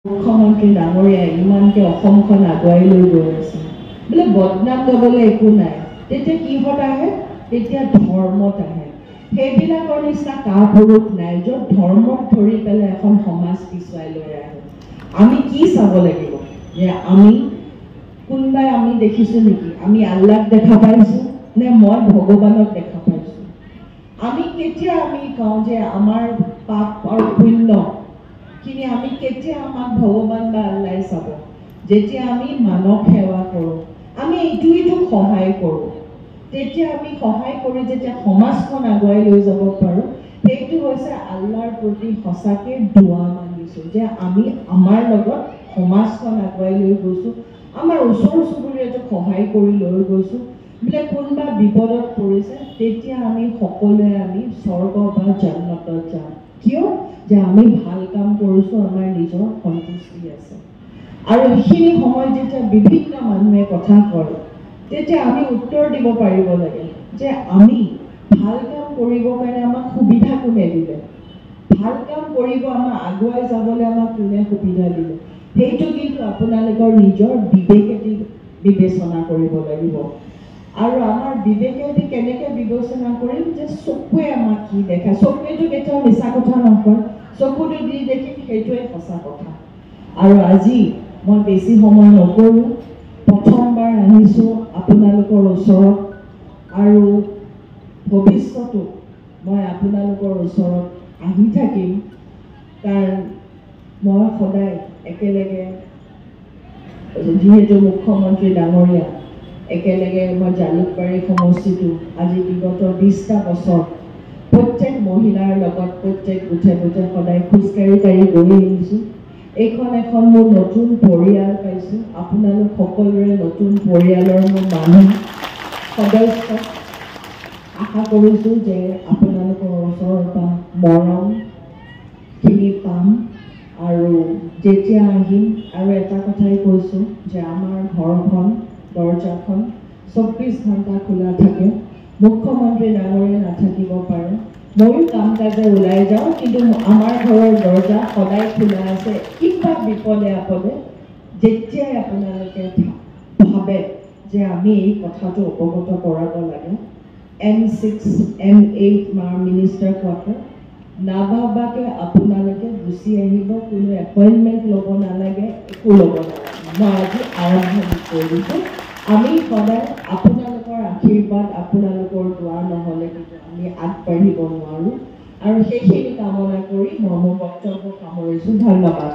মুখ্যমন্ত্ৰী ডাঙৰীয়াই ইমানকে অসমখন আগুৱাই লৈ গৈ আছে বোলে বদনাম গাবলৈ একো নাই তেতিয়া কিহত আহে তেতিয়া ধৰ্মত আহে সেইবিলাকৰ নিচিনা কাপুৰুষ নাই য'ত ধৰ্মক ধৰি পেলাই এখন সমাজ পিছুৱাই লৈ আহে আমি কি চাব লাগিব যে আমি কোনবাই আমি দেখিছোঁ নেকি আমি আল্লাহক দেখা পাইছোঁ নে মই ভগৱানক দেখা পাইছোঁ আমি কেতিয়া আমি কওঁ যে আমাৰ পাপ আৰু পুণ্য কিন্তু আমি কেতিয়া আমাক ভগৱান বা আল্লাই চাব যেতিয়া আমি মানৱ সেৱা কৰোঁ আমি এইটোক সহায় কৰোঁ তেতিয়া আমি সহায় কৰি যেতিয়া সমাজখন আগুৱাই লৈ যাব পাৰোঁ সেইটো হৈছে আল্লাহৰ প্ৰতি সঁচাকৈ দোৱা মাগিছোঁ যে আমি আমাৰ লগত সমাজখন আগুৱাই লৈ গৈছোঁ আমাৰ ওচৰ চুবুৰীয়াটোক সহায় কৰি লৈ গৈছোঁ বোলে কোনোবা বিপদত পৰিছে তেতিয়া আমি সকলোৱে আমি স্বৰ্গ বা জান্নাতত যাম কিয় যে আমি ভাল কাম কৰিছোঁ আমাৰ নিজৰ সন্তুষ্টি আছে আৰু এইখিনি সময়ত যেতিয়া বিভিন্ন মানুহে কথা কয় তেতিয়া আমি উত্তৰ দিব পাৰিব লাগে যে আমি ভাল কাম কৰিবৰ কাৰণে আমাক সুবিধা কোনে দিলে ভাল কাম কৰিব আমাৰ আগুৱাই যাবলৈ আমাক কোনে সুবিধা দিলে সেইটো কিন্তু আপোনালোকৰ নিজৰ বিবেকেদি বিবেচনা কৰিব লাগিব আৰু আমাৰ বিবেকেদি কেনেকৈ বিবেচনা কৰিম যে চকুৱে আমাক কি দেখায় চকুৱেতো কেতিয়াও মিছা কথা নকয় চকুটো দি দেখিম সেইটোৱে সঁচা কথা আৰু আজি মই বেছি সময় নকৰোঁ প্ৰথমবাৰ আহিছোঁ আপোনালোকৰ ওচৰত আৰু ভৱিষ্যতো মই আপোনালোকৰ ওচৰত আহি থাকিম কাৰণ মই সদায় একেলগে যিহেতু মুখ্যমন্ত্ৰী ডাঙৰীয়া একেলগে মই জালুকবাৰী সমষ্টিটো আজি বিগত 20টা বছৰ প্ৰত্যেক মহিলাৰ লগত প্ৰত্যেক গোটে গোটে সদায় খোজকাঢ়ি গৈ আহিছোঁ এইখন এখন মোৰ নতুন পৰিয়াল পাইছোঁ আপোনালোক সকলোৰে নতুন পৰিয়ালৰ মোৰ মানুহ সদস্য আশা কৰিছোঁ যে আপোনালোকৰ ওচৰৰ পৰা মৰমখিনি পাম আৰু যেতিয়া আহিম আৰু এটা কথাই কৈছোঁ যে আমাৰ ঘৰখন দৰ্জাখন 24 ঘণ্টা খোলা থাকে মুখ্যমন্ত্ৰী ডাঙৰীয়া নাথাকিব পাৰে ময়ো কাম কাজে ওলাই যাওঁ কিন্তু আমাৰ ঘৰৰ দৰ্জা সদায় খোলা আছে কিবা বিপদে আপদে যেতিয়াই আপোনালোকে ভাবে যে আমি এই কথাটো অৱগত কৰাব লাগে M6 M8 মাৰ মিনিষ্টাৰ কোৱাৰ্টাৰ নাভাবাকে আপোনালোকে গুচি আহিব কোনো এপইণ্টমেণ্ট ল'ব নালাগে একো ল'ব নালাগে মই আজি আৰম্ভণি কৰিছোঁ আমি সদায় আপোনালোকৰ আশীৰ্বাদ আপোনালোকৰ দোৱা নহ'লে কিন্তু আমি আগবাঢ়িব নোৱাৰোঁ আৰু সেইখিনি কামনা কৰি মই মোৰ বক্তব্য সামৰিছোঁ ধন্যবাদ